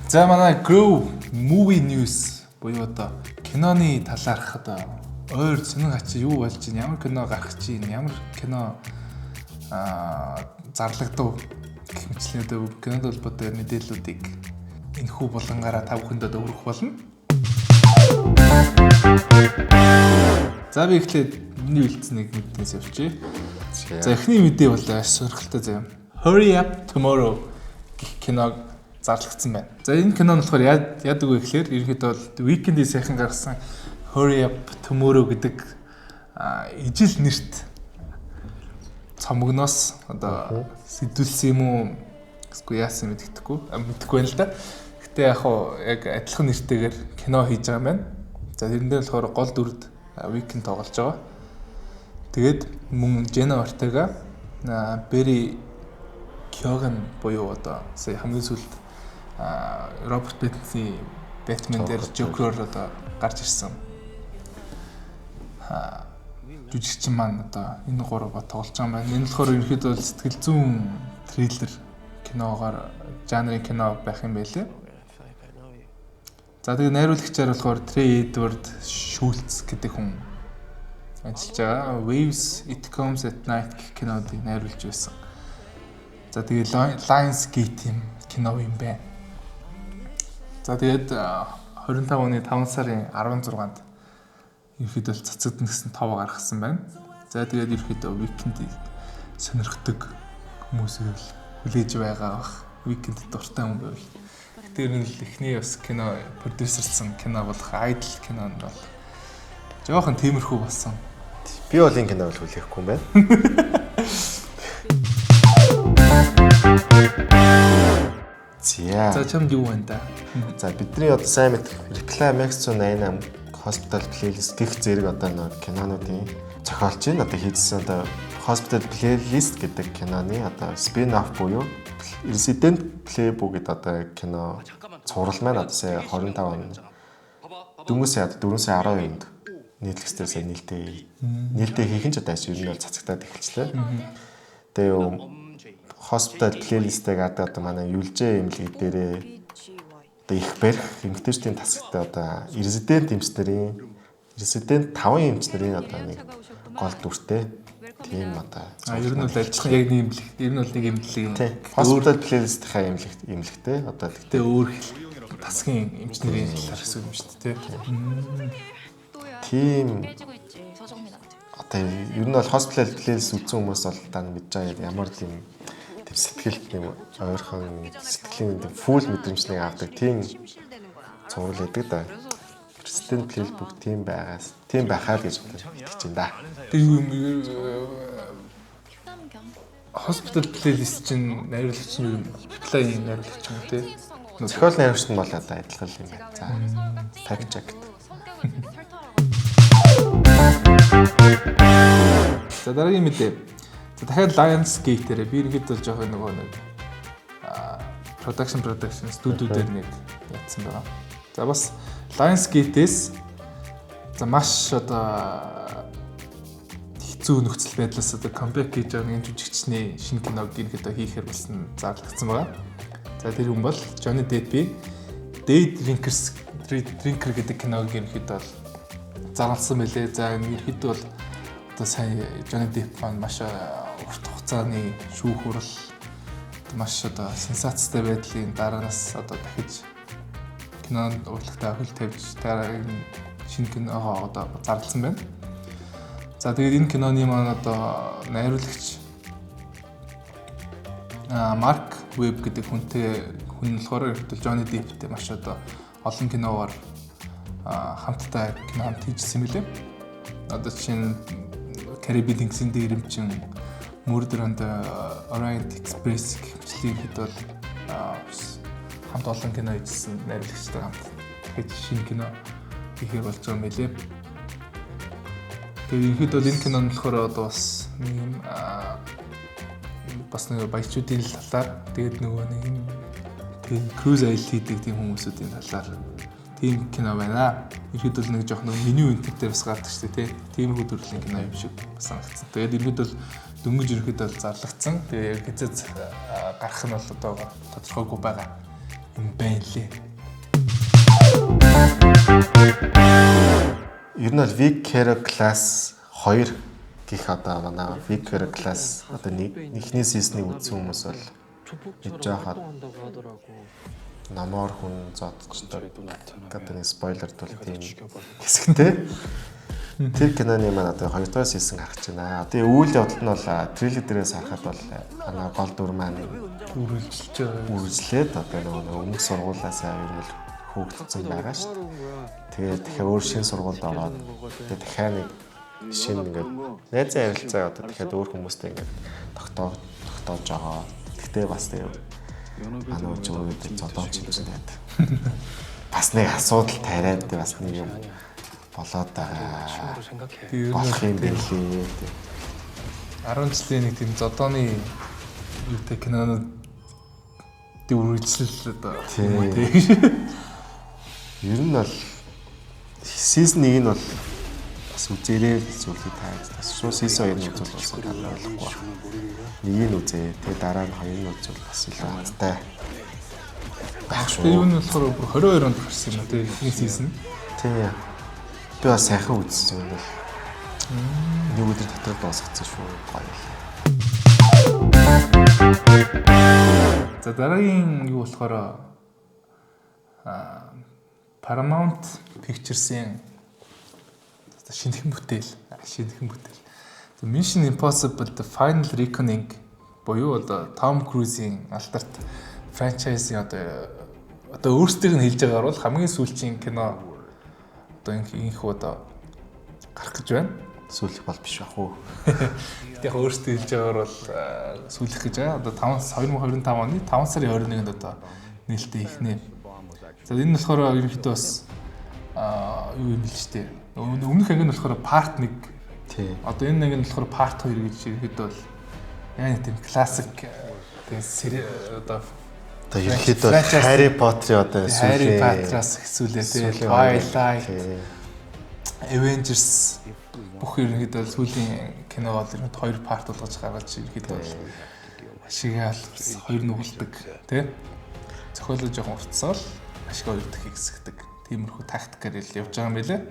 За манай Grow Movie News буюу одоо киноны талаарх одоо ойр сонин ачаа юу болж байна, ямар кино гарах чинь, ямар кино зарлагдав гэх мэтлээ одоо кинод холбоотой мэдээллүүдийг энэхүү булгангаараа та бүхэнд өгөх болно. За би эхлээд миний үлдсэнийг мэднээс явчих. За эхний мэдээ бол сонирхолтой зав. Hurry Up Tomorrow гэх киног зарлагдсан байна. За энэ кино нь болохоор яадаг вэ гэхээр ерөнхийдөө бол Weekend-ийн сайхан гаргасан Hurry Up Tomorrow гэдэг ижил нэрт цомогноос одоо сэдвүүлсэн юм уу? Эсвэл яасан мэддэхгүй байна л да. Гэтэ яг адилхан нэртэйгээр кино хийж байгаа юм байна. За тэрэндээ болохоор гол дүрд Weekend тоглож байгаа. Тэгээд мөн Jenna Ortega, Barry Keoghan буюу одоо сая хамгийн сүүлд Роберт Паттинсны Batman дээр Joker-оор одоо гарч ирсэн. Жүжигчин маань одоо энэ гурав тоглож байгаа юм байна. Энэ болохоор ерөнхийдөө сэтгэл зүйн триллер киногоор жанрын кино байх юм байлээ. За тэгээд найруулагчаар болохоор Trey Edward Schultz гэдэг хүн ажиллаж байгаа. Waves It Comes at Night гэх кинодыг найруулж байсан. За тэгээд Lionsgate кино юм байна. За тэгээд 25 оны 5 сарын 16-нд ерөөхдөө цацагдана гэсэн тов гаргасан байна. За тэгээд ерөөхдөө Weekend-ийг сонирхдаг хүмүүсийг хүлээж байгаа бах. Weekend дуртай хүн байвал. Тэр нь л эхний бас кино продюсерлсан кино болох Idol кино нь бол жоохон тиймэрхүү болсон. Би бол энэ киног хүлээхгүй юм байна. За чамд юу байна да? За бидний одоо сайн мэд Reclame X188 Hospital Playlist гэх зэрэг одоо нэг кинонуудын зохиолч нь одоо хийсэн одоо Hospital Playlist гэдэг киноны одоо spin-off буюу Resident Playbook гэдэг одоо кино цуврал маань одоо сая 25 он дөнгөж сая 4 сая 12-нд Netflix дээр сая нээлттэй хийх нь ч одоо ер нь цацагтаад эхэлчлээ. Тэгээ Hospital Playlist-ийг одоо манай Юлжээ имлэг дээрээ одоо их барих эмгтээчдийн тасагтай одоо Resident 5 эмчнэрийн одоо нэг гол дүртэй тийм одоо ер нь бол ажиллах яг нэг имлэг. Ер нь бол нэг имлэг. Hospital Playlist-ийн имлэгтэй одоо тэгтээ өөр тасгийн эмчнэрийн талаар гэсэн юм шүү дээ. Тийм одоо ер нь бол Hospital Playlist үзсэн хүмүүс бол та мэдж байгаа ямар тийм сэтгэлд нэг ойрхон сэтгэлийн фул мэдрэмжнийг авдаг тийм цуврал байдаг да. Resident Playbook тийм байхаа гэж итгэж байна да. Hospital Playlist чинь найруулагч нь Reply найруулагч юм тий. Зохиол найруулагч нь бол одоо адилхан юм байна. За fact checked. За дараагийн мэдээ. За дахиад Lionsgate дээр би ихэд бол жоох нөгөө нэг production студиуд дээр нэг ятсан байгаа. За бас Lionsgate-ээс за маш одоо хэцүү нөхцөл байдлаас одоо comeback хийж байгаа нэг жүжигчний шинэ киног ихэд хийхээр болсон зарлагдсан байгаа. За тэр хүн бол Johnny Depp Day Drinker гэдэг киног ихэд бол зарласан байлээ. За ихэд бол одоо сая Johnny Depp маань маш урт хугацааны шүүх хурал маш одоо сенсацтай байдлын дараанаас одоо дахиж кинонд урлагтаа хөл тавьж дараагийн шинэ киногоо одоо зарласан байна. За тэгээд энэ киноны маань одоо найруулагч Mark Webb гэдэг хүн болохоор ихтэл Johnny Deppтэй маш одоо олон киноор хамтдаа кино хийжсэн мөлий. Одоо чинь Caribbean тэнгисийн дээрэмчин Murder on the Orient Express гэх мэтлэн хэд бол хамт олон кино хийжсэн найруулагчтай хамт дахиж шинэ кино хийхээр болж байгаа юм билээ. Тэгээд ихэд бол энэ кино нь болохоор одоо бас нэг юм бас нэг баячуудын талаар тэгээд нөгөө нэг юм тийм cruise аялал хийдэг тийм хүмүүсүүдийн талаар тийм кино байна. Ихэд бол нэг жоох нэг меню энтертэй бас гардаг шүү дээ тийм хөдөлгөөний кино юм шиг бас санагдсан. Тэгээд ихэд бол дөнгөж ихэд бол зарлагдсан. Тэгээд яг хэзээ гарах нь бол одоо тодорхойгүй байгаа. юм байна лээ. Ер нь бол Vic Class 2 гэх одоо манай Vic Class одоо эхний сизнийг үзсэн хүмүүс бол мэдж байхад намаар хүн зодчтой гэдэг нэг спойлер тул тийм хэсэгтэй. Тэр киноны маань одоо 2 дахь сизон гарч байна. Одоо үйл явдал нь бол трейлер дээрээс харахад бол манай гол дүр маань Үргэлжилж байгаа. үргэлжлээд одоо нөгөө өмнөх сургуулаасаа ер нь хөөгдсөн байгаа шүү дээ. Тэгээд дахиад өөр шинэ сургуульд ороод тэгээд дахиад нэг шинэ ингээд найзын харилцаа одоо дахиад өөр хүмүүстэй ингээд тогтоож байгаа. Гэхдээ бас тэгээд манай ч өөрөдөө зодооч юм байна. Бас нэг асуудал тариад бас нэг юм болоод байгаа. Болох юм билээ. 10 жилийн нэг тийм зодооны юутай кинонууд үргэлжлэл одоо ер нь бол season 1 нь бол бас үзээрэй зүйлийг тааж бас шууд season 2-ын үзүүл болсон гэдэг ойлгохгүй байна. Нэг нь үзээ. Тэгээ дараа нь хоёрын үзүүл бас илүү хаттай. Тэгээ юу нь болохоор 22 онд гарсан юм тий эхний season. Тийм. Би бас сайхан үзсэн юм бол нэг өдөр дотор дуусгацсан шүү гоё. За дараагийн юу болохоор Paramount Pictures-ийн шинэхэн бүтээл. Mission Impossible The Final Reckoning буюу одоо Tom Cruise-ийн алдарт франчайзын одоо өөрсдийг нь хэлж байгаагаар бол хамгийн сүүлчийн кино одоо инхүү одоо гарах гэж байна. Сүүлэх бол биш бах уу. Яг өөрсдөө хэлж байгаагаар бол сүүлэх гэж байгаа. Одоо 2025 оны 5 сарын 21-нд одоо нээлттэй ихнэ. За энэ нь болохоор ерөнхийдөө бас юу юм бэл ч тээ. Өмнөх анги нь болохоор part 1. Тий. Одоо энэ анги нь болохоор part 2 гэж ерөнхийдөө бол яа тийм классик тэгээ одоо ерөнхийдөө Harry Potter-ийн одоо Harry Potter-аас эхсүүлээ тий. Twilight, Avengers бүх ерөнхийдөө сүүлийн кино бол ерөнхийдөө 2 part болгож гаргаж ерөнхийдөө ашигаал хоёр нүгэлдэг тий. Зохиолоо жоохон уртсаал ашиг өрдөх хэсэгдэг. Тиймэрхүү тактикаар явж байгаа юм байлээ.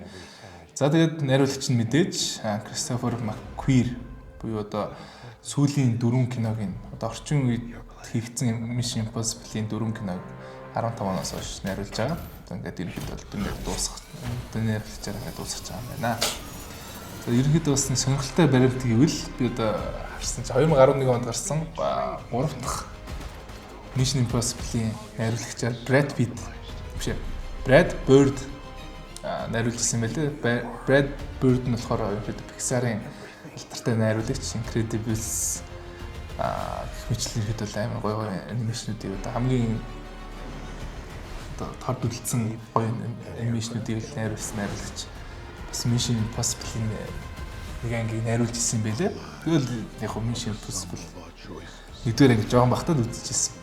За тэгээд найруулагч нь мэдээж Christopher McQuarrie буюу одоо сүүлийн 4 киног нь одоо орчин үед хийгдсэн Mission Impossible-ийн 4 киног 15 оноос хойш найруулж байгаа. Ингээд ерөнхийдөө ингээд дуусгах найруулагчаар ингээд дуусгаж байгаа юм байна. За ерөнхийдөө бас нэг сонирхолтой баримт гэвэл би одоо харсан чинь 2011 онд гарсан 3 дахь Mission Impossible-ийн найруулагчаар Brad Bird найруулсан юм байлээ. Brad Bird нь болохоор ерөнхийдөө Pixar-ын алдартай найруулагч Incredibles мэтлэн хэд бол амар гоё анимашнуудыг одоо хамгийн одоо тод үлдсэн гоё анимашнуудыг найруулсан найруулагч. Бас Mission Impossible-ийн нэг ангийг найруулж ирсэн юм байлээ. Тэгэл яг хөө Mission Impossible нэгдүгээр анги жоохон бахтад үзчихсэн.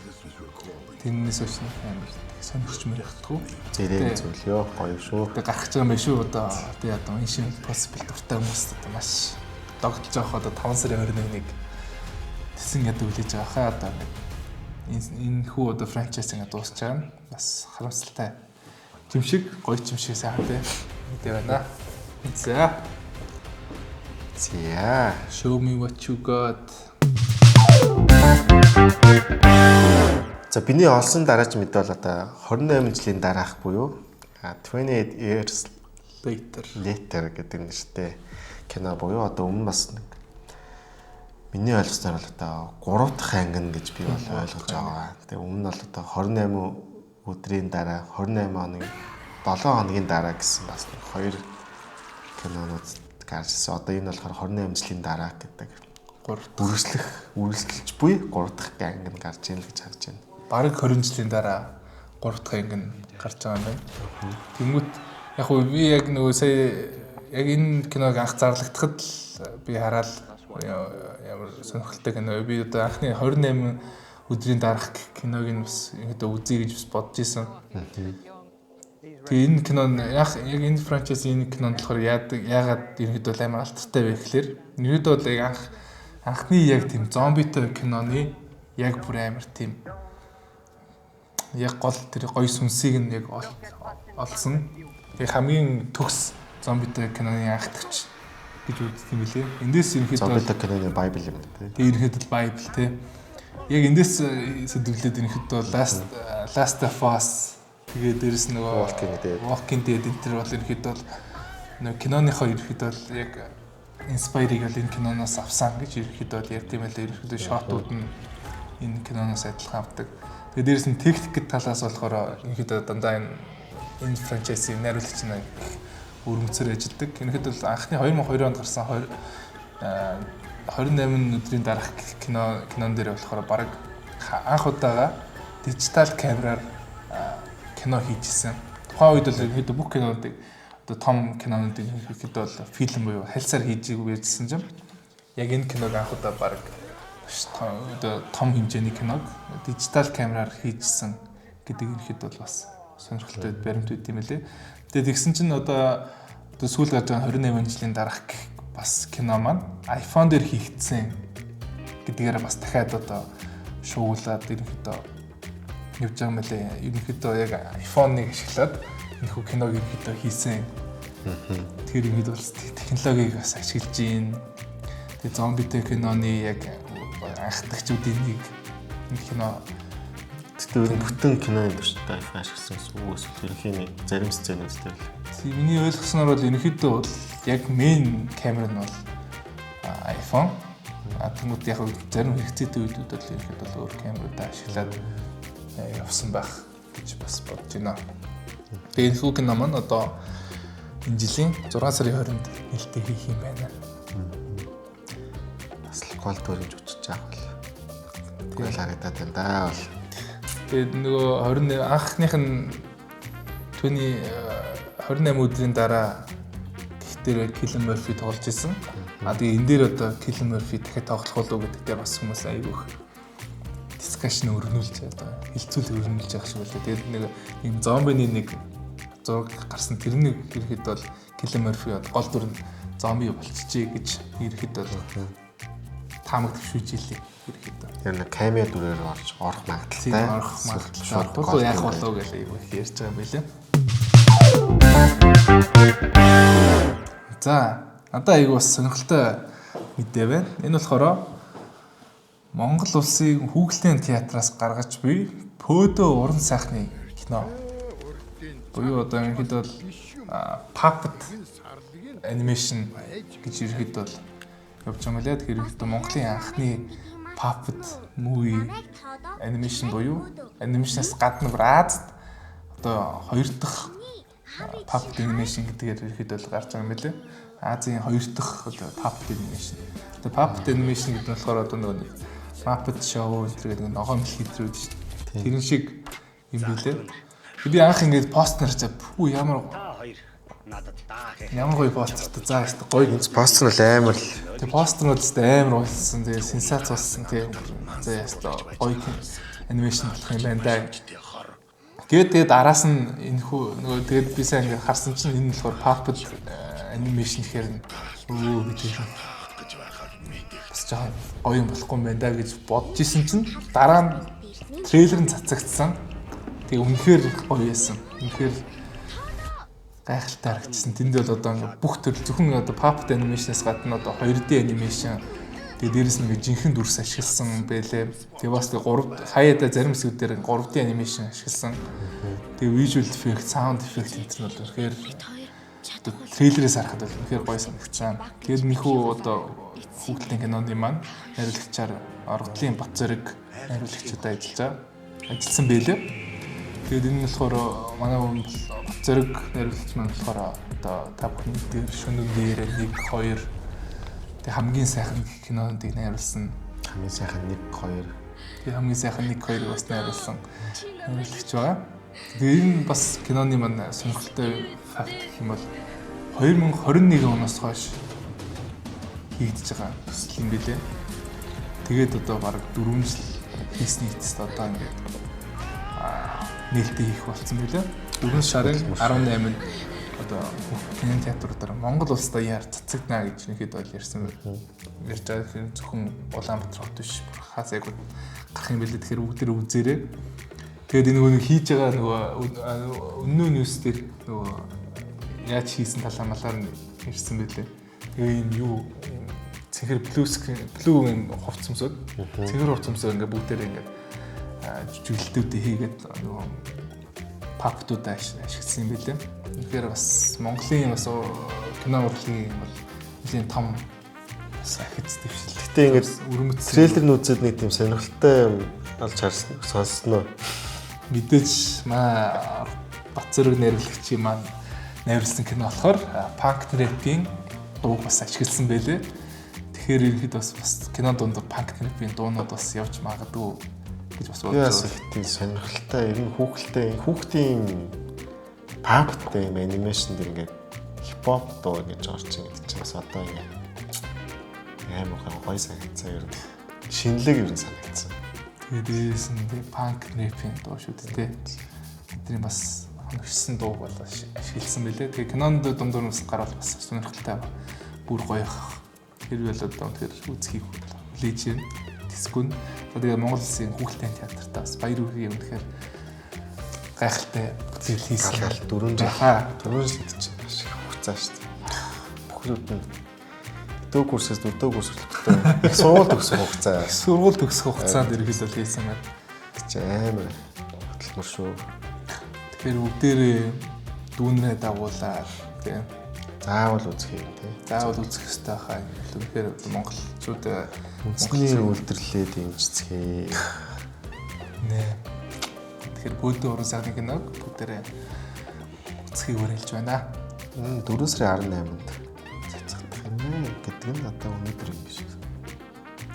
Тэрнээс хойш амар сонирхч мөрөхдөггүй. Зэрэг зүйл ёо гоё шүү. Тэг гарах гэж байгаа юм байна шүү одоо. Тэг одоо Mission Impossible дуртай хүмүүст одоо маш догтлж байгаа одоо 5 сарын 21-нийг тэсэн яд үлээж байгаа хаа одоо энэ хүү одоо франчайз ингэ дуусч байгаа нь бас харамсалтай. Жимшиг гоё жимшиг сайхан тий. Мэдээ байна. За. Show me what you got. За биний олсон дараач мэдээ бол одоо 28 жилийн дараах буюу 28 years later гэдэг нэртэй кино буюу одоо өмнө бас миний ойлгосноор бол одоо 3 дахь анги гэж би бол ойлгож байгаа. Тэгээ өмнө нь бол одоо 28 өдрийн дараа 28 хоногийн 7 хоногийн дараа гэсэн бас 2 кинонууд гарч ирсэн. Одоо энэ болохоор 28 жилийн дараа гэдэг 3 үргэлжлэлж буй 3 дахь анги нь гарч ийн л гэж харж байна. Бараг 20 жилийн дараа 3 дахь анги нь гарч байгаа юм байна. Тэнгүүт яг уу би яг нөгөө сая яг энэ киног анх зарлагдахад би хараад ямар сонирхолтой кино. Би одоо анхны 28 өдрийн дараах киног нь бас одоо үзье гэж бас бодож исэн. Тэгээ энэ кино яг энэ франчайз энэ кинонд болохоор яагаад ерөнхийдөө амар алдартай вэ гэхээр ерөнхийдөө бол яг анхны яг тийм зомбитой киноны яг бүр амар тийм яг гол тэр гоё сүнсийг нь яг олсон. Тэгээ хамгийн төгс зомбитэй киноны анхдагч гэж үздэг юм билээ. Эндээс ерөнхийдөө зомбитэй киноны Bible юм тий. Тэгээ ерөнхийдөө Bible тий. Яг эндээс сэдвлээд ерөнхийдөө Last of Us тэгээ дээрэс нөгөө Walking Dead энэ төр бол ерөнхийдөө нөгөө киноныхоо ерөнхийдөө яг инспайрыг бол энэ киноноос авсан гэж ерөнхийдөө яг тийм байлаа. Ерөнхийдөө шотууд нь энэ киноноос адилхан авдаг. Тэгээ дээрэс нь техник талаас болохоор ерөнхийдөө дандаа энэ франчайзын найруулагч нар өргөмцөр ажилладаг. Ерөнхийдөө анхны 2002 онд гарсан 28 өдрийн дараах кинон дээр болохоор баг анх удаага дижитал камераар кино хийжсэн. Тухайн үед бол ерөнхийдөө бүх кинонуудыг одоо том кинонуудыг ерөнхийдөө бол фильм буюу хальсаар хийжээгүй байсан юм. Яг энэ киног анх удаа баг том хэмжээний киног дижитал камераар хийжсэн гэдэг ерөнхийдөө бол бас сонирхолтой баримт үүд юм лээ. Тэгээд тэгсэн чинь одоо сүүл гарч байгаа 28 жилийн дараах бас кино маань iPhone дээр хийгдсэн гэдгээр бас дахиад одоо шуугуулад ерөнхийдөө явж байгаа юм лээ. Ерөнхийдөө яг iPhone-ыг ашиглаад энэхүү киног ерөнхийдөө хийсэн. Тэгэхээр ерөнхийдөө бол технологиг бас ашиглаж байна. Тэгээд зомбитэй киноны яг анхдагчдын нэг кино тэгтээ бүтэн киноны төрчтэй iPhone ашигласан үгээс ерөнхийний зарим сценүүд дээр. Миний ойлгосноор бол ерөнхийдөө бол яг main камер нь бол iPhone. Тэгмүүд яг зарим хэрэгцээтэй үедүүд бол ерөнхийдөө өөр камеруудаа ашиглаад явсан байх гэж бас бодож байна. Тэгээд энэ кино маань одоо энэ жилийн 6 сарын 20-нд нээлттэй хийх юм байна. Бас гол төрөж үчиж байгаа бол. Тэгвэл харагдаад байна даа бол. Тэгээд нөгөө 28 анхных нь түүний 28 өдрийн дараа гэхдээ Cillian Murphy тоглож исэн. Тэгээд энэ дээр одоо Cillian Murphy дахиад тоглох болов уу гэдэгтээ бас хүмүүс айгүйх дискшн өргөнүүлж одоо хилцүүл өргөнүүлж явах шиг байлаа. Тэгээд нэг юм зомбины нэг зураг гарсан тэрний ирэхэд бол Cillian Murphy гол дүр нь зомби болчихжээ гэж ирэхэд бол таамаг төвшүүлжээ ирэхэд. Тэр нэг камео дүрээр орох магадлалтай. Орох магадлалтай. Яах болов гэж айгүйх ярьж байгаа юм байлаа. За, надад айгүй бас сонирхолтой мэдээ байна. Энэ болохоор Монгол улсын хүүхэлдэйн театраас гаргаж буй Пөөдөө уран сайхны кино. Буюу одоо ерөнхийдөө puppet animation гэж ерөнхийдөө явж байгаа юм лээ. Тэгэхээр ерөнхийдөө Монголын анхны puppet movie animation буюу анимашнаас гадна Азад одоо хоёр дахь puppet animation гэдгээр ерөнхийдөө гарч байгаа юм лээ. Азийн хоёр дахь puppet animation. Тэгээ puppet animation гэдэг нь болохоор одоо нөгөө Muppet Show гэдэг нэг ногоон хэлтрүүд шүү дээ. Тэрэн шиг юм билээ. Би анх ингээд постэр харцаа пүү ямар гоё постертэй заа шүү дээ. Гоё постэр нь амар л. Тэгээ постернууд ч амар уулсан. Тэгээ сенсац болсон. Тэгээ заа ястаа гоё анимашн болох юм байна даа. Тэгээд араас нь энэхүү нөгөө тэгээд би сайн ингээд харсан чинь энэ болохоор puppet animation гэхээр өө гэж жаа гоё юм болохгүй юм байна да гэж бодож исэн чинь дараа нь трейлер нь цацагдсан. Тэгээ үнэхээр гоё байсан. Үнэхээр гайхалтай харагдсан. Тэнд бол одоо ингээ бүх төрөл зөвхөн одоо puppet animation-аас гадна одоо 2D animation тэгээ дээрэс нь ингээ жинхэнэ дүрс ашигласан байлээ. Тэгээ бас тэгээ 3 хаяада зарим хэсгүүдээр 3D animation ашигласан. Тэгээ visual effect, sound effect энэ нь бол үнэхээр трейлерээс харахад бол үнэхээр гоё санагдсан. Тэгээд нөхөө одоо хүүхдийн киноны маань найруулагчаар Оргодлын Батзөрөг найруулагчтай ажилласан байлээ. Тэгээд энэ нь болохоор манай Батзөрөг найруулагч маань болохоор одоо та бүхний дээр шөнөгээр 1 2 тэг хамгийн сайхан кинонуудыг найруулсан. Хамгийн сайхан 1 2. Тэг хамгийн сайхан 1 2-ыг бас найруулсан найруулагч байгаа. Тэгээд энэ бас киноны маань сонирхолтой факт гэх юм бол 2021 оноос хойш хийгдэж байгаа төсөл юм билээ. Тэгээд одоо бараг 4 жил хийсний эцэст одоо ингээд нээлттэй хийх болсон билээ. 4 сарын 18-нд одоо кино театруудаар Монгол улс даяар цацагдана гэж нэгэд бол ярьсан ярьж байгаа. Тэр зөвхөн Улаанбаатар хот биш хаас яг гарах юм билээ. Тэгэхээр бүгд тэрэ үзээрэй. Тэгэхээр энэ нөгөө хийж байгаа нөгөө өнөө ньюс дээр нөгөө яаж хийсэн талаа малаар нь ирсэн байлээ. Тэгээ юм юу цэнхэр блүү юм хувц өмсөд цэнхэр хувц өмсөд ингээ бүгдээр ингээ жүжиглэлтүүдээ хийгээд нөгөө паптууд ашигласан юм байлээ. Тэгэхээр бас Монголын бас кино урлагийн бол нэлийн том ахиц дэвшил. Гэтэ ингээд трейлер нь үзээд нэг тийм сонирхолтой юм олж харсан сонссноо. Мэдээж бат зэрэг найруулагчийн маань найруулсан кино болохоор Punk Trap-ийн дууг бас ашигласан байлээ. Тэгэхээр ерөнхийдөө бас кино дунд Punk Trap-ийн дуунууд бас явж магадгүй гэж бас бодож байна. Тийм сонирхолтой ер нь хүүхдийн паптай юм анимашн дэр ингээд хипхоп дуу гэж орж байгаа чинь бас одоо ингээд амар гоё санагдсан ер нь шинэлэг ер нь санагдсан. Тэгээд дээрээс нь Punk Trap-ийн дуу шүү дээ. Бидний бас хоногшсон дуу бол ашигласан байлээ. Тэгээ кинонд дундуур бас гарвал бас сонирхолтой бүр гоё. Хэрвээ л одоо тэгэхээр үзхийг хүлээж байна. Тэсгүн. Тэгээ Монгол Улсын хүүхдийн театртаа бас баяр хүргэе үнэхээр гайхалтай бүтээл хийсэн. 4 жил гэж маш их хугацаа шүү дээ. Бүхнүүд нь дөө курсээс дөө курс хүртэл их сургууль төгсөх хугацаа. Сургууль төгсөх хугацаанд ерөөсөө хийсэн байна. Гэж амар хөтөлмөр шүү. Тэгэхээр бүгдээрээ дүүнээ дагуулаад тийм заавал үзэх юм тийм. Заавал үзэх хэрэгтэй хаа. Тэгэхээр монголчууд Монголын үйлдвэрлэлээ дэмжицгээе. Нэ. Тэгэхээр бөөдөө уран сайхны киног бүгдээрээ үзхийг уриалж байна. 4 сарын 18-нд цацгах юм гэдэг нь одоо өнөөдөр юм шиг.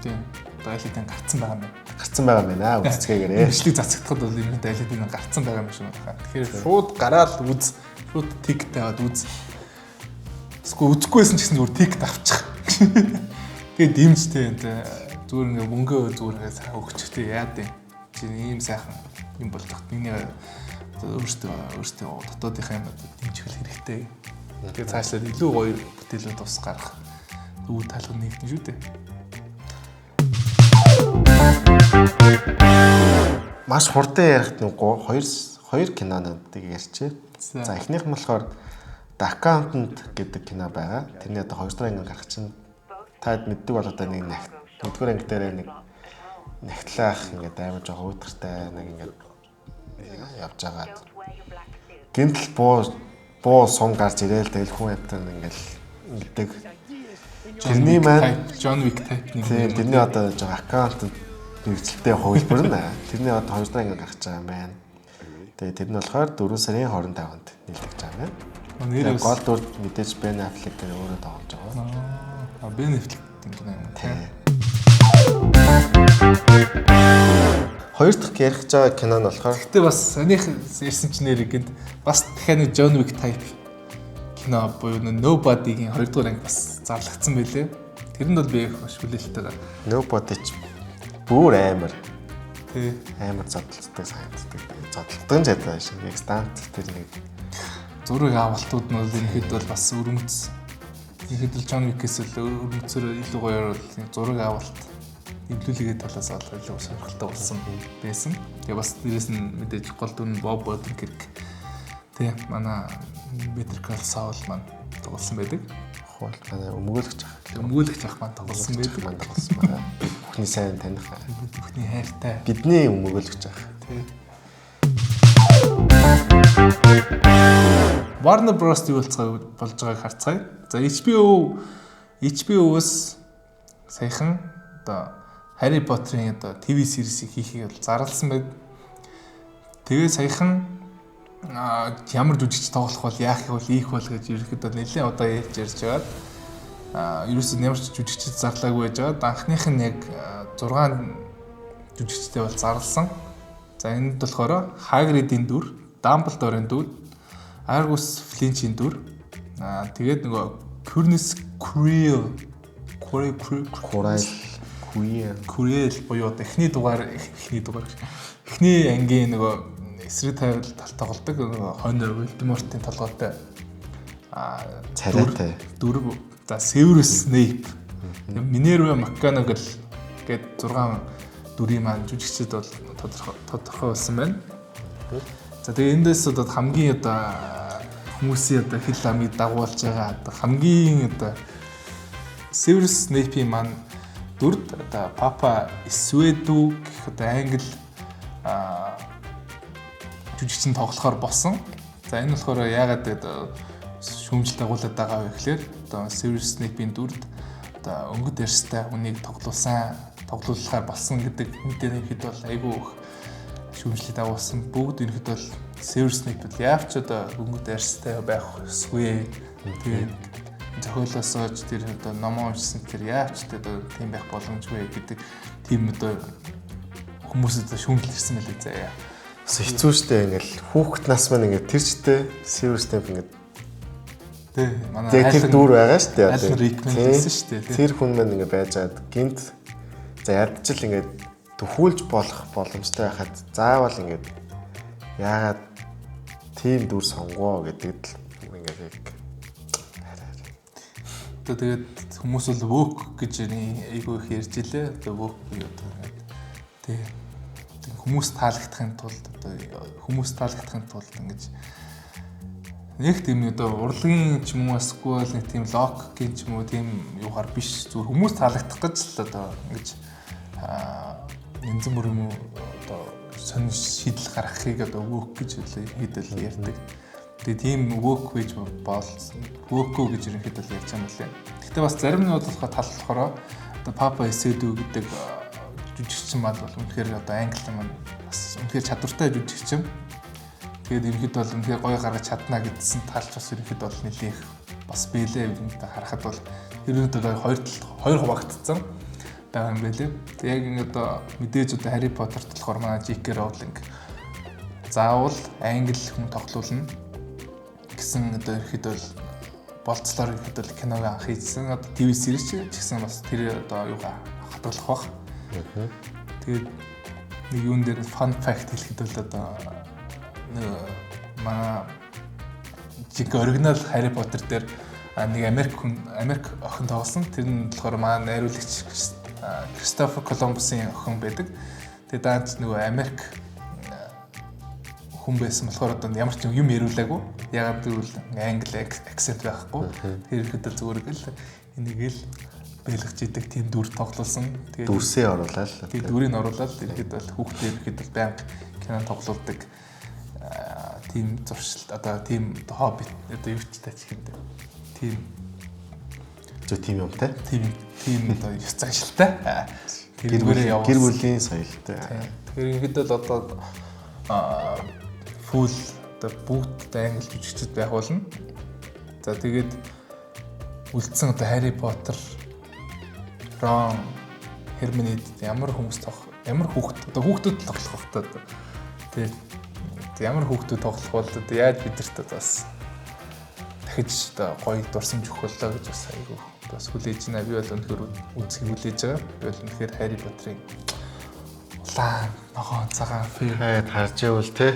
Тийм. Дайлидын гарцсан байгаа юм. Гарцсан байгаа юм аа үзцгээгээрээ. Бичлэг цацгахад бол энэ дайлидын гарцсан байгаа юм шиг байна. Тэгэхээр шууд гараад үз. Шууд тик таваад үз. Эсвэл үзэхгүйсэн ч гэсэн зүгээр тикт авчих. Тэгээд дэмжтэй энэ зүгээр ингээ мөнгөө зүгээр ингээ сайхан өгчтэй яад юм. Чи ийм сайхан юм болгох. Миний өөртөө дотоодынхаа юм дэмжих хэрэгтэй. Тэгээд цаашлаад илүү гоё бүтээлүүд ус гарах. Үе талхад нэгтэн шүү дээ. Маш хурдан ярихт нэг хоёр кинонуудыг ярьчих. За эхнийх нь болохоор The Accountant гэдэг кино байгаа. Тэрний одоо 2 дахь анги гарах чинь таад мэддэг бол одоо нэг нэгдүгээр анги дээр нэг нягтлаах ингээд амар жоо өөдөртэй нэг ингээд явж байгаа. Гинтл буу сум гарч ирээл тэгэл хүн ятан ингээд ингэдэг. Тэрний маань John Wick type нэг. Тийм тэрний одоо жоо Accountant хэрэгжилтэй хувилбар нь. Тэрний одоо 2 дахь анги гарч байгаа юм байна. Тэгээ тэр нь болохоор 4 сарын 25-нд нээлтэж байгаа юм. Нэр гол дүр мэдээж Ben Affleck гэх өөрөө тоглож байгаа. Ben Affleck гэх юм тийм. Хоёр дахь ярих гэж байгаа кино нь болохоор гэтээ бас санийх ярьсан ч нэр гинт бас дахиад нэг John Wick type кино буюу Nobody-гийн 2 дугаар анги бас зарлагдсан байлээ. Тэр нь бол би их маш хүлээлттэй байна. Nobody ч бүр амар. Тий. Амар задлалтай санагддаг. Задлалтай ч ядаа шиг яг стант тэр нэг зураг авалтууд нь бол ерөнхийдөө бол бас өрмөц. Ерөнхийдөө John Wick-ээс л өрмөцөөр илүү гоёор зураг авалт эвлүүлэгээ талаас бол илүү сонирхолтой болсон байсан. Тэгээ бас дээрэс нь мэдээж гол дүр нь Bob Odenkirk тий манай Better Call Saul маань тоглосон байдаг. Хол манай өмгөөлөгч ах. Өмгөөлөгч ах маань тоглосон байдаг. Маань тоглосон байна. Бүхний сайн таних. Бүхний хайртай. Бидний өмгөөлөгч ах. Тий. Warner Bros. Юу болж байгааг харцгаая. За HBO-ос саяхан одоо Harry Potter-ын одоо TV series-ийг хийхийг бол зарласан байд. Тэгээ саяхан ямар жүжигч тоглох бол яах вэ ийх бол гэж ерөөхдөө нэлээд удаа ярьж байгаад ерөөсөө ямар ч жүжигчд зарлаагүй байж байгаа. Анхных нь яг 6 жүжигчтэй бол зарласан. За энд болохоор Hagrid-ийн дүр, Dumbledore-ийн дүр, Argus Flinch-ийн дүр. Тэгээд нөгөө Cornelius Quirrell буюу эхний ангийн нөгөө эсрэг тавил тоглодог Honor Voldemort-ийн толгойтой царайтай дүр. За Severus Snape, Minerva McGonagall гээд 6 дүрийн маань жүжигчд бол тодорхой болсон байна. За тэгээ эндээс одоо хамгийн одоо хүмүүсийн одоо хэл амыг дагуулж байгаа одоо хамгийн одоо Severus Snape-ийн маань дүрд одоо Папа Исвэдүү гэх одоо англи жүжигчин тоглохоор болсон. За энэ болохоор яагаад шүүмжил дагуулад байгаа вэ гэхээр одоо Severus Snape-ийн дүрд одоо өнгөт ярьстай хүнийг тоглуулахаар болсон гэдэг мэдээ ихэд бол айгүй их шүүмжлэлд дагуулсан. Бүгд ихэд бол Severus Snape яавч одоо өнгөт ярьстай байх ёсгүй. Тэгээд зохиолоосоо ч тэр одоо номоо уншсан тэр яавч одоо тийм байх боломжгүй гэдэг тийм одоо хүмүүсэд шүүмжлэлсэн байлээ заяа. Хэцүү штэ ингээл хүүхэд нас маань ингээд тэр чтэй Severus Snape ингээд тий манай тэр дүүр байгаа штэ одоо рекомендсэн штэ тэр хүн маань ингээд байжгаад гинт за ядчил ингээд төхүүлж болох боломжтой байхад заавал ингээд яагаад тийм дүр сонгоо гэдэгт л ингээд яг тэгээд хүмүүс бол woke гэж айгүй их ярьж илээ. Одоо woke юу гэдэг тий хүмүүс таалагдахын тулд ингэж нэг тийм одоо урлагийн ч юм уу эсвэл нэг тийм логикийн ч юм уу тийм юугаар биш зүгээр хүмүүс таалагдах гэж л одоо ингэж янз бүр юм уу одоо сонир шийдэл гаргахыг одоо woke гэж хэдэл ярьдаг. Тэгээ тийм woke гэж болсон. Woke гэж ерөнхийдөө ярьж байгаа юм лээ. Гэхдээ бас зарим нь болохоор тал болохоор одоо Papa Исвэдүү гэдэг жүжигчин мал бол үнэхээр одоо англи маань бас үнэхээр чадвартай жүжигчин. Тэгээд ерөнхийд бол үнэхээр гоё гаргаж чадна гэдсэн талч бас ерөнхийд бол нэлээх бас биелээ үүнтэй харахад бол ерөнхийд бол хоёр хуваагдсан байгаа юм байлээ. Тэг яг ингэ одоо мэдээж одоо Harry Potter болохоор манай J.K. Rowling заавал англи хүн тоглуулна гэсэн одоо ерөнхийд бол болцлоор ерөнхийд бол киног анх хийсэн. Одоо ТV series ч гэсэн бас тэр одоо юугаа хатгалах бах. Тэгээд нэг юун дээр fun fact хэлэхэд бол одоо манай жиг оригинал Harry Potter дээр нэг Америк охин тоглосон. Тэр нь болохоор манай найруулагч Кристофер Колумбусын охин байдаг. Тэгээд даанч нөгөө Америк хүн байсан болохоор одоо ямар ч юм яриулаагүй. Ягаад гэвэл англи акцент байхгүй. Тэр ихэд зүгээр гэл энийг л бэлгэж идэг тийм дүр тоглуулсан. Тэгээд дүрсээ оруулаад л. Тэгээд дүрийг оруулаад ихэд бол хүүхдээ ихэд бол байнга кино тоглуулдаг тийм зуршил одоо тийм хобби одоо юу ч тач хэмдэг. Тийм тийм юм те. Тийм одоо ёс заншилтай. Гэр бүлийн соёлтой. Тэгэхээр ихэд бол одоо фул одоо бүгд англи жүжигчд байх болно. За тэгээд үлдсэн одоо Harry Potter, Ron, Hermione ямар хүүхэд одоо хүүхдүүд тоглох хэрэгтэй. Тэгээд ямар хүүхдүүд тоглох бол одоо яаж бидэрт бас дахиж одоо гоё дурсамж өгөх болоо гэж бас айгүй бас хүлээж байна. Би бол өнөхөр үзхийг хүлээж байгаа. Би бол өнөхөр Harry Potter-ын улаан ногоон цагаан фэйвэт харж байвал те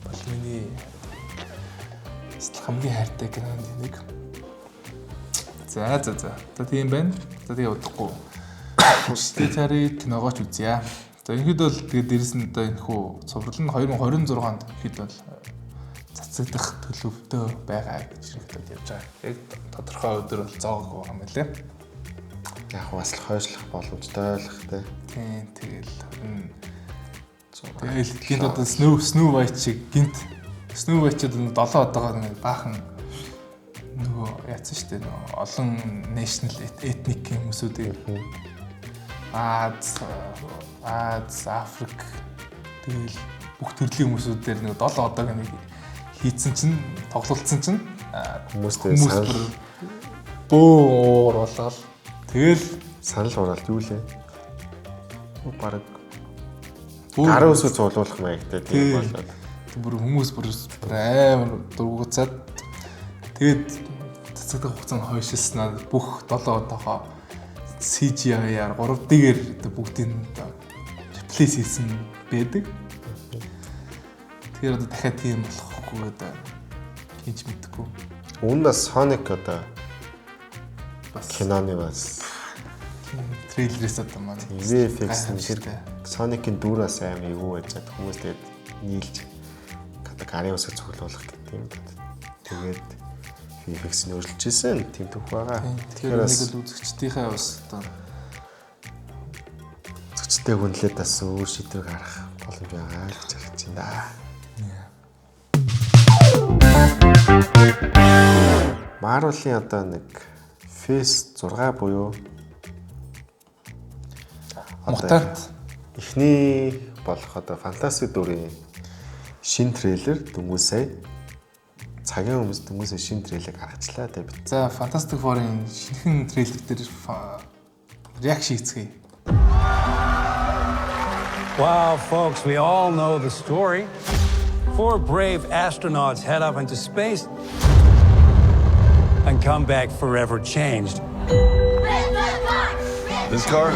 бол миний хамгийн хайртай кинонд нэг. За тийм байна. За тэгээ удахгүй. Өчтөө царай киногооч үзье. За энэхэд бол тэгээд дээрэс нь одоо энэ хүү цуврал нь 2026 онд хэд бол цацагдах төлөвтэй байгаа гэж хэлээд явж байгаа. Яг тодорхой өдөр бол зоогоо юм лээ. Яг бас л хойшлох боломжтой л хэ. Тийм тэгэл гинт одоо Snow White шиг гинт Snow White-д 7 одоогоор нэг баахан нөгөө яатсан шүү дээ нөгөө олон national ethnic хүмүүсүүдийг Аз, Африк тэгэл бүх төрлийн хүмүүсүүдээр нэг 7 одоог нэг хийцэн чинь тоглолцсон чинь хүмүүстэй санал бөөр болоод тэгэл санал хураалт юу лээ? Бараг гарын үсэг цуулуулах маягтай тийм болоод бүр хүмүүс бүр амар дургуцаад тэгээд цацагдах хугацаанд хойшилснаа бүх 7 одоогоо CGI-аар 3D-гээр бүгдийг реплейс хийсэн байдаг. Тэгэхээр одоо дахиад тийм болохгүй одоо хийж мэдгүй. Үүнээс Sonic одоо бас киноны бас трейлерээс одоо маань VFX нэр Sonic-ийн дүр бас аим эвгүй байж байгаа хүмүүс тэгээд нийлж гарын усыг цуглуулах гэдэг юм. Тэгээд VFX-ийг өөрчилжсэн тийм түүх байгаа. Тэгэхээр нэг л үзэгчдийнхээ бас одоо үзэгчтэй хүнлээд бас өөр шийдвэр гаргах боломж байгаа гэж харж байна. Marvel-ийн одоо нэг Phase 6 буюу Мутант эхний болох одоо Fantastic 4-ийн шинэ трейлер дөнгөж сая цагийн өмнө дөнгөж сая шинэ трейлер гаргачлаа тэ бид. За Fantastic Four-ын шинэхэн трейлер дээр реакшн хийцгээе. Wow, folks, we all know the story. 4 brave astronauts head off into space and come back forever changed. This car?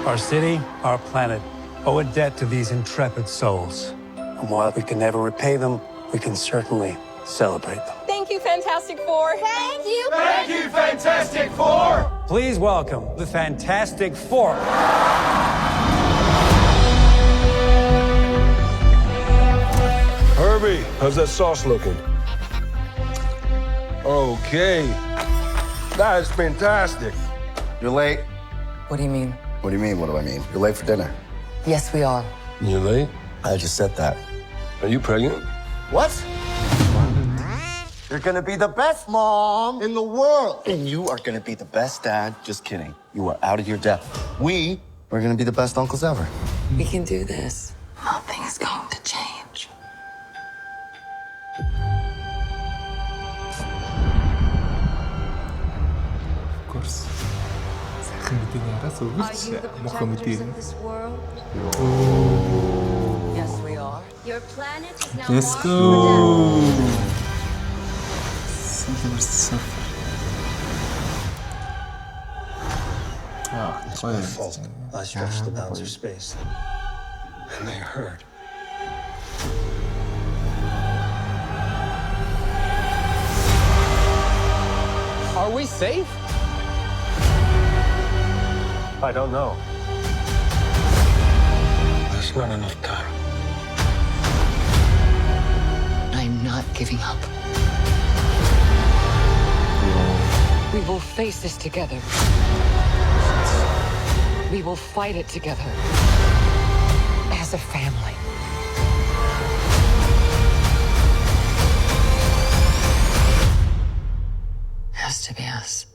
Our city, our planet, owe a debt to these intrepid souls. And while we can never repay them, we can certainly celebrate them. Thank you, Fantastic Four. Thank you. Thank you, Fantastic Four! Please welcome the Fantastic Four. Herbie, how's that sauce looking? Okay. That is fantastic. You're late. What do you mean? What do you mean, what do I mean? You're late for dinner. Yes, we are. You late? I just said that. Are you pregnant? What? You're gonna be the best mom in the world. And you are gonna be the best dad. Just kidding. You are out of your depth. We are gonna be the best uncles ever. We can do this. Nothing is going to change. Of course. Сайхан мэдээний араас өгч мохоо мэдээ. Yes, we are. Your planet is now Let's washed go. for Silver Surfer. It's my fault. I stretched the bounds of space. And they hurt. Are we safe? I don't know. There's not enough time. I'm not giving up. We will face this together. We will fight it together. As a family. Has to be us.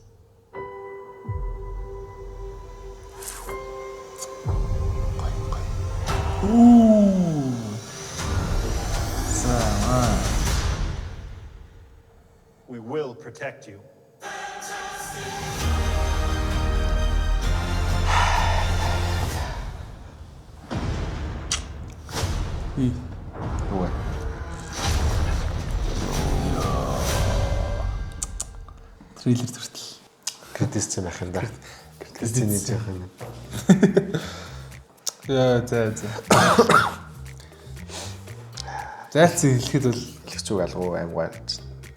We will protect you. Үгүй. Трейлер төртөл. Кредитс байх юм да. Кредитс нээж явах юм. За. Зайлцсан хэлэхэд бол Хэлж үг алгуу аймгаар.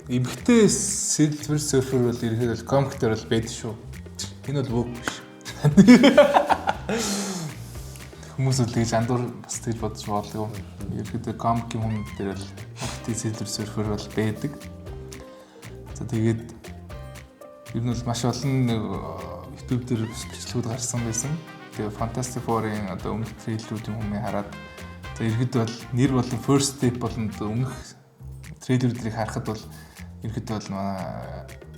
эмгтэй Silver Surfer бол ерөөхдөө бол комик дээр бол байдаг шүү. Энэ бол үг биш. Хүмүүс л тэгж андуур бас тэгж бодож бодлоо. Ерөөхдөө комикийн хүн дээр бол эмгтэй Silver Surfer бол байдаг. За тэгээд ер нь бол маш олон YouTube дээр бичлэгүүд гарсан байсан. Тэгээ Fantastic Four-ын одоо өмнөх трейлерүүдийн хүмүүс хараад за ерөөхдөө бол нэр болон First Step болон өмнөх трейлерүүдийг харахад бол ерөөхдөө бол манай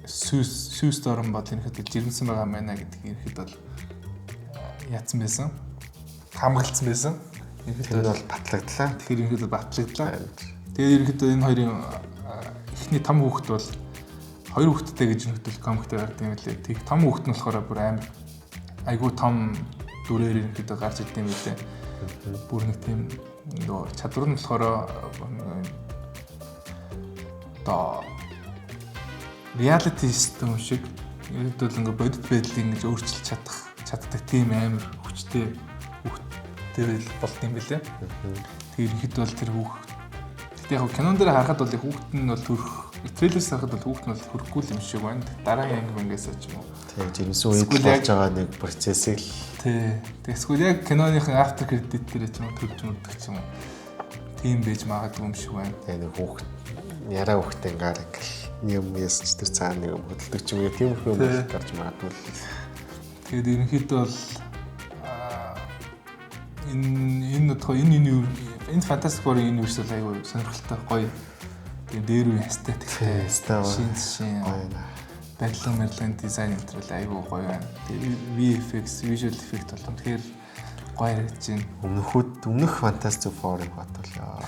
Sue Storm бол ерөөхдөө жирэмсэн байгаа мэн гэдэг ерөөхдөө бол яатсан байсан. Хамгаалцсан байсан. Тэр нь бол батлагдлаа. Тэгэхээр ерөөхдөө батлагдлаа. Тэгээд ерөөхдөө энэ хоёрын эхний том хүүхэд бол хоёр хүүхэдтэй гэж ерөөхдөө комиктэй гардаг юм лээ. Тэг том хүүхэд нь болохоор бүр амар айгуу том дүрээр ерөөхдөө гарч ирд юм лээ. Бүр нэг тийм нөгөө чадвар нь болохоор одоо reality system шиг ерөөдөө ингээ бодит байдлыг ингэж өөрчилж чаддаг тийм амар хүчтэй хүүхдтэй болт юм билээ. Тэр ихэд бол тэр хүүхд. Тэгтээ яг кинон дээр харахад бол хүүхд нь бол төрөх трейлерс харахад бол хүүхд нь бол хөрөхгүй юм шиг байна. Дараагийн ангингээс ч юм уу. Тийм жинсэн үед болж байгаа нэг процессыг л Тий. Тэгвэл яг киноныхын after credit дээр ч юм уу төрж мөрдөг ч юм уу. Тийм байж магадгүй юм шиг байна. тэгээ нэг хүүхд яраа хүүхдээ ингээл юм ясч тэр цаана нэг хөдөлдөг ч юм уу тийм юм гарч магадгүй. Тэгээд ерөнхийдөө бол энэ Fantastic Four-ийн universe бол аюу сонирхолтой гоё. Тэгээд дээр үе aesthetic-тэй шин байдлын дизайн энэ л аюу гоё байна. Тэгээд VFX, visual effect бол тэгэхээр гоё харагдаж байна. Өмнөх Fantastic Four-ыг бодлоо.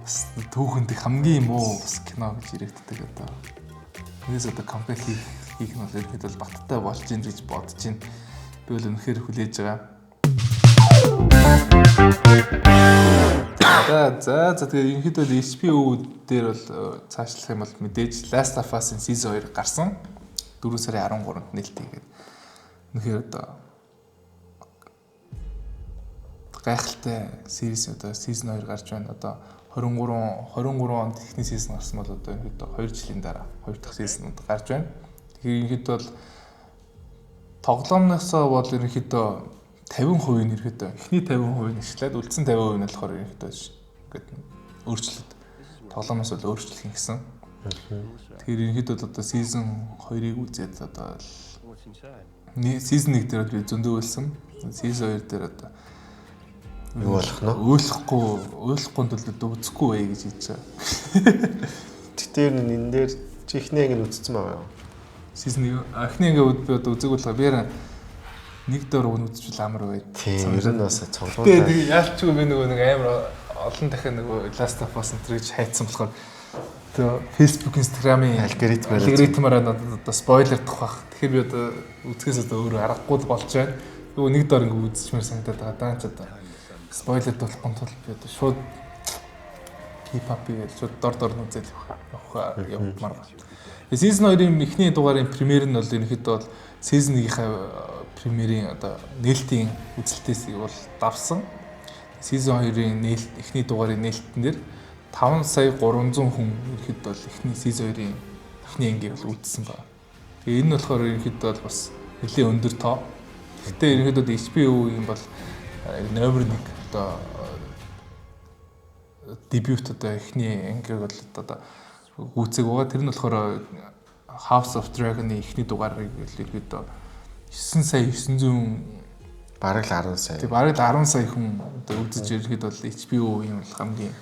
Бас түүхэнд хамгийн муу бас кино гэж ирээддэг одоо. Энэс одоо comeback хийх нь бол ерөөд бол баттай болж ийн гэж бодож байна. Би бол үнэхээр хүлээж байгаа. За тэгээд ерөнхийдөө HBO дээр бол цаашлах юм бол мэдээж Last of Us Season 2 гарсан. 4 сарын 13-нд нээлттэйгээд. Үнэхээр одоо гайхалтай series одоо Season 2 гарч байна. Одоо 23 онд эхний season гарсан бол одоо ерөнхийдөө 2 жилийн дараа 2 дахь season гарч байна. Тэгэхээр ерөнхийдөө бол тоглоомноосоо бол ерөнхийдөө 50% нь ерөөдөө эхний 50% нь ишлээд үлдсэн 50% нь болохоор ерөөдөө ингээд өөрчлөлт тоглоомоос бол өөрчлөх юм гэсэн. Тэгэхээр ерөөдөө одоо season 2-ыг үзээд одоо season 1 дээр би зөндөө үлсэн. Season 2 дээр одоо юу болох нь ойлгохгүй төлөвлөд үзэхгүй бай гэж хэлж байгаа. Тэр энэ дээр чихний ингэ үзсэн байгаа юу? Season 1 эхний ингэ би одоо үзег болохоор би нэг дор үзчихвэл амар бай. Тийм ер нь бас цоглуулаа. Тэгээд яалчгүй би нэг амар олон дахин нэг Last of Us гэж хайцсан болохоор тэгээ Facebook, Instagram-ийн алгоритмаар одоо спойлер тухайх. Тэгэхээр би одоо үзэхээс одоо өөрөө аргагүй болж байна. Нөгөө нэг дор ингэ үзчихмээр санагдаад байгаа даа ч одоо спойлер болохгүй тул би одоо шууд keep-up-ийг шууд дор үзээд явмаар байна. Season 2-ын эхний дугаарын премьер нь бол ерөнхийдөө бол season 1-ийнхаа премьерийн одоо нээлтийн үзэлтээс бол давсан. Season 2-ын эхний дугаарын нээлтэн дээр 5 сая 300 хүн ерөнхийдөө бол эхний season 2-ын эхний ангийг бол үзсэн байна. Тэгээ энэ нь болохоор ерөнхийдөө бол бас нэлээд өндөр тоо. Гэтэ ерөнхийдөө HBO-ийн бол номер 1 одоо дебют одоо эхний ангийг бол одоо гүйцэг байгаа. Тэр нь болохоор House of Dragon-ы эхний дугаарыг ерөнхийдөө 9 сая 900 бараг л 10 сая. Тэг бараг л 10 сая хүн одоо үзэж ирэхэд бол HBO-ийн бол хамгийн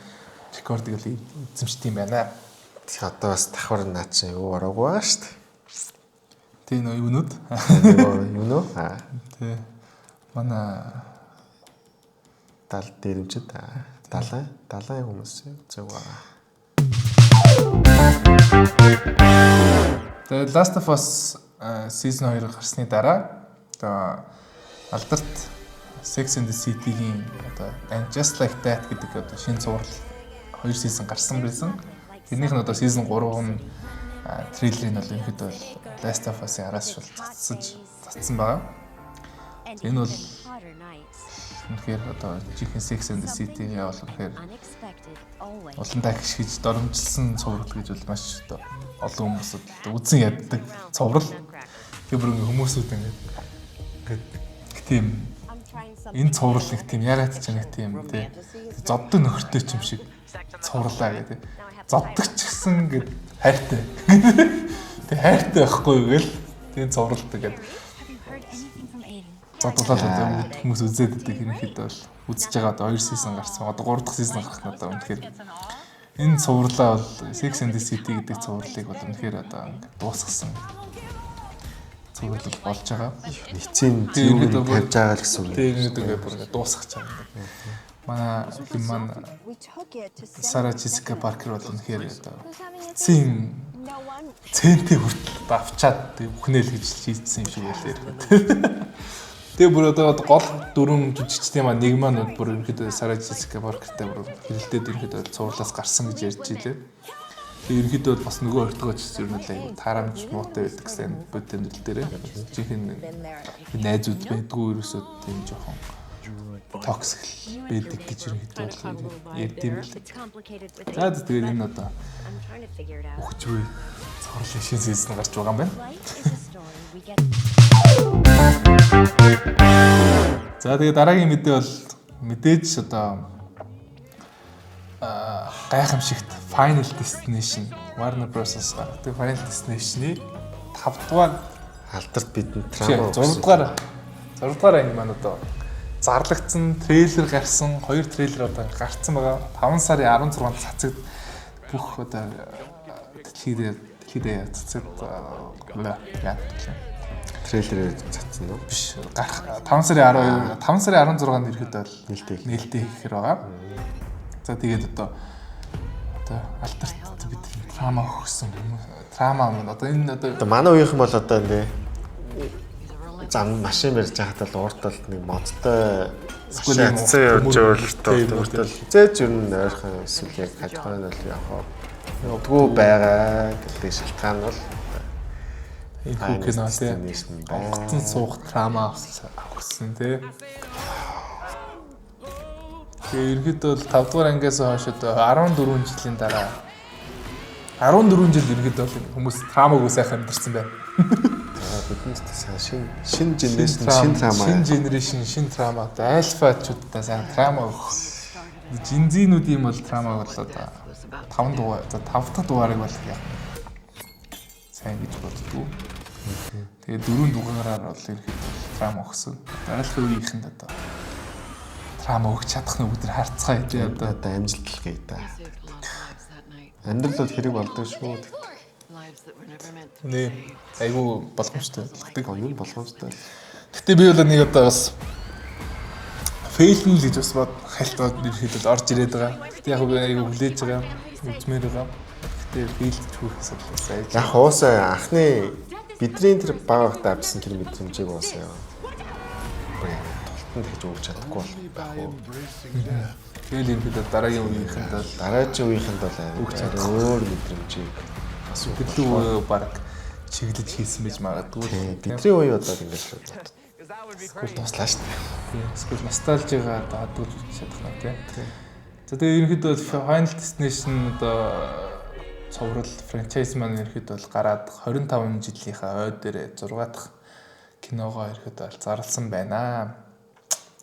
рекордыг л эзэмшдэг юм байна. Тэг одоо бас давхар наа чи юу ороогүй байгаа шүү дээ. Тэг нөө юунууд? Юу нөө? Тэг манай дал дэрэмчд далайн хүмүүс зөв байгаа. The Last of Us season 2 гарсны дараа одоо алдарт Sex and the City-гийн одоо And Just Like That гэдэг одоо шинэ зураг 2 season гарсан байсан. Тэрнийх нь одоо season 3-ын трейлерыг бол ерөнхийдөө Last of Us-ийн араас шул цацсан байгаа. Энэ бол үнэхээр одоо жинхэнэ Sex and the City яавал үнэхээр олон дахиж доромжилсан цуврал гэж бол маш олон хүмүүс үзэн яддаг цуврал. Тэр бүр хүмүүсүүд ингээд тийм энэ цуврал нэг тийм яриад ч нэг тийм тий зоддог нөхөртэй ч юм шиг цувралаа гэдэг. Зоддог ч гэсэн ингээд хайртай. Тэг хайртай байхгүй юу гэл тийм цувралтай гэдэг. Зодглаад хүмүүс үзээд байдаг хэрэг бол үзэж байгаа одоо 2 season гарсан. Одоо 3 дахь season гарах нь одоо үнэхээр энэ цувралаа бол Sex and the City гэдэг цувралыг бол үнэхээр одоо дуусгасан. Цуврал болж байгаа. Эцсийн зөвхөн тавьж байгаа л гэсэн үг. Тийм нэг бүр дуусгах байгаа. Манай Сара Джессика Паркер бол үнэхээр одоо эцсийн цэнтэй хүртэл авчаад бүхнээл гэж хийсэн юм шиг байлаа. Тэгээ бүр одоо гол дөрвөн жүжигчдийн маань нэг маань бүр ерөнхийдөө Сара Джессика Паркертэй бүр хэрэлдээд ерөнхийдөө цувралаас гарсан гэж ярьж илээ. Тэгээ ерөнхийдөө бас нөгөө хоёртгоо ч юм уу л таарамж муутай байдаг гэсэн бодит амьдрал дээр жинхэнэ найзууд байдгүй ерөөсөө тийм жоохон токсик байдаг гэж ерөнхийдөө ярьдсан байл. It's complicated with За тэгээд энэ одоо I'm trying to figure it out. өгчгүй цогцлын шин сизэн гарч байгаа юм байна. Life is a story we get. За тэгээд дараагийн мэдээ бол мэдээж одоо гайхамшигт Final Destination Warner Bros-ос гаргадаг Final Destination-ы 5 дугаар алдарт бидэнд трама 6 дугаар анги маань одоо зарлагдсан трейлер гарсан 2 трейлер одоо гарцсан байгаа 5 сарын 16-нд цацагд бүх одоо дэлхийдээ цацагд яа трейлерээр цацсан уу? биш гарах 5 сарын 16-нд ирэхэд бол нээлттэй хийхээр байгаа. За тэгээд одоо алдарт бид драма өгсөн драма маань одоо энэ одоо манай үеийнхэн бол одоо энэ зам машин барьж байхад л урт бол нэг модтой Скүүлийн машин явж өөртөө зээч ер нь ойрхон эсвэл яг хажуугаар нь бол яг удгүй байгаа гэдэг шалтгаан бол энэ кино тийм онгоцон суух драма авсан тийм. Тэгээ ерөнхийдөө бол 5 дугаар ангиас хойш одоо 14 жилийн дараа 14 жил ерөнхийдөө хүмүүс драмаг сайхан амьдэрсэн байна. Биднээс шин генерашн шин генерашн шин драма альфачуудаа сайн драма өгөх. Жинзинүүдийн бол драма бол одоо 5 дугаар за 5 дахь дугаарыг бол яг сайн гэж боддгоо. Тэгээ 4 дугаараар бол ерөнхийдөө драма өгсөн. Альфа үеийнхэнд одоо драма өгч чадах нь бүгд харцгаая тий одоо амжилт л гээ та. Амьдрал бол хэрэг болдог шүү. Нэ айгу боломжтой болгодог оюун боломжтой. Гэтэ би бол нэг одоо бас фейлн л гэж бас бод хайлтгаад ирэхэд орж ирээд байгаа. Гэтэ яг би айгу хүлээж байгаа. Үзмээр байгаа. Гэтэ фейлж хүүхээс бас айж. Яг уусаа анхны бидний тэр баг багтаа авсан тэр мэдрэмжийг уусаа яа. Тултанд хийж өгч чадахгүй байх уу. Тэгэл юм бид дараагийн үеийнхэнд бол дараагийн үеийнхэнд бол өөр мэдрэмжийг бас өглөө баг чиглэж хийсэн байж магадгүй. Бидний үе одоо ингэж скул туслаа шүү дээ. Скул ностальжигаа хадгалж чадах нь тийм. За тэгээ ерөнхийдөө Final Destination одоо цоврал франчайз маань ерөнхийдөө бол гараад 25 жилийнхаа ой дээр 6 дахь киногоо ерөнхийдөө зарласан байна.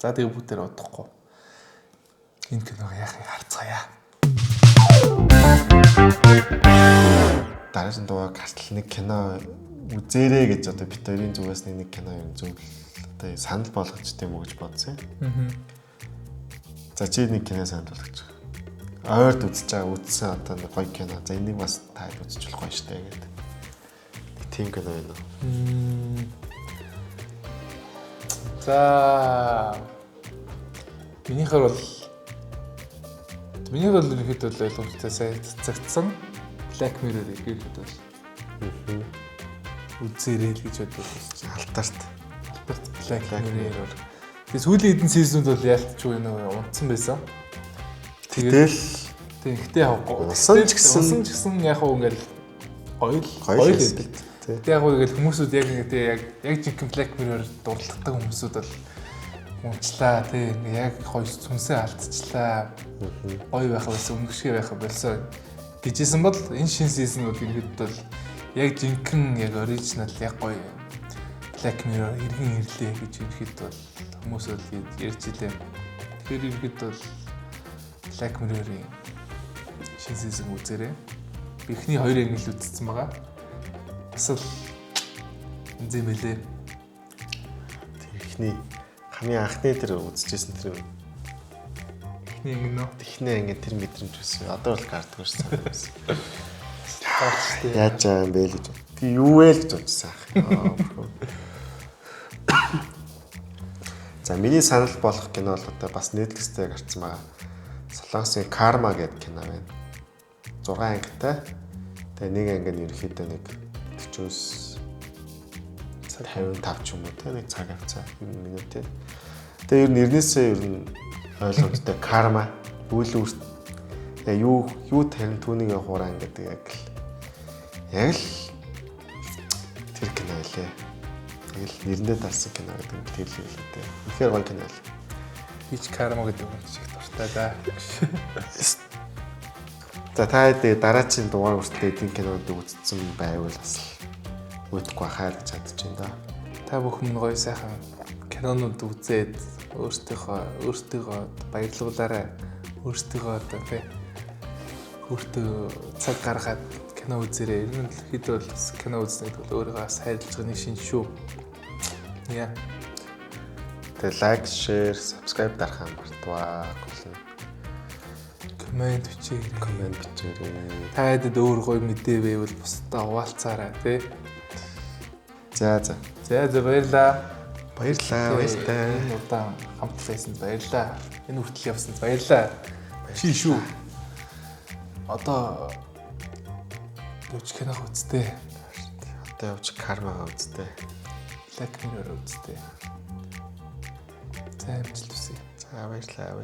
За тэгээ бүгдээр удахгүй. Энэ киног яахыг харцгаая. Дараагийн дугаар гартал нэг кино үзээрэй гэж одоо бид хоёрын зүгээс нэг кино юм зөв одоо санал болгож тийм үү гэж бодсон. За чи нэг кино санал болгож. Ойрт үзэж байгаа үзсэн одоо нэг гоё кино. За энийг бас та үзэж болох гоё штэ гэдэг. Тийм кино байна уу? За Миний бол ерөнхийдөө ойлгомжтой сайн цацагдсан Black Mirror-ыг ерөнхийдөө үзээрэй л гэж бодож байна. Алдарт Black Mirror. Тэгээ сүүлийн хэдэн сизнүүд бол яалтчгүй нөө унтсан байсан. Тэгтээ явахгүй. Усан ч гэсэн яг уу ингээл гоё л байдаг. Тэг яг уу ингээл хүмүүсүүд яг жинхэнэ Black Mirror дурладаг хүмүүсүүд бол унчлаа тий яг хоёр сүнсээ алдчихлаа. Гоё байх байсан өнгөшгөө байх болсон гэжсэн бол энэ шин сизон бол ерөнхийдөө бол яг жинхэнэ яг оригинал яг гоё Black Mirror иргэн ирлээ гэж ерөнхийдөө бол хүмүүс бол ярьж илээ. Тэгэхээр ерөнхийдөө бол Black Mirror-ийн шин сизон үзээрэй. Эхний 2 анги л үзсэн байгаа. Бас л энэ мэлээ. Эхний хамгийн анхны тэр үзчихсэн тэр эхний анги нөө. Эхний анги тэр мэдрэмж байсан. Одоо бол гарддаг байсан. Яаж байгаа юм бэ л гэж. Тэг юу вэ л гэж бодсон ах. За миний санал болох кино бол одоо бас Netflix-тэй гарсан байгаа. Солонгосын Karma гэдэг кино байна. 6 ангитай. Тэгээ нэг анги нь ерөөхдөө нэг 40-55 ч юм уу те нэг цаг авцаа минут те. Тэгээ ер нь нэрнээсээ ер нь ойлгомжтой Karma үйл үүрт юу тарин түүнийг хураан гэдэг яг л тэр кино лээ. Яг л нэрэндээ дарсан кино гэдэг хэлээ л дээ. Тэгэхээр гоё кино л. Peach Karma гэдэг юм шиг дуртай да. За та хэд дараагийн дугаар хүртэл эдийн кинод үзсэн байвал бас үүдгүй хаа гэж чадчих юм да. Та бүхэн гоё сайхан кинонууд үзээд өөртөө баярлуулаарай. Өөртөө одоо тий өөртөө цаг гаргаад кино үзээрэй. Ер нь хэд бол кино үздэг бол өөрийгөө бас хайрлаж байгаа нэг шин шүү. Яа. Тэгээ лайк, share, subscribe дарахаа мартваа. Комент бичээрэй. Та хэд өөр гоё мэдээ байвал бусдаа хуваалцаарай тий. За Баярлаа. баярлалаа. Энэ удаан хамт байсанд баярлаа. Энэ хүртэл явсанд баярлаа. Чи шүү. Одоо явж кино үзтээ. Одоо явж кармагаа үзтээ. Black Mirror үзтээ. За амжилт хүсье. За баярлалаа.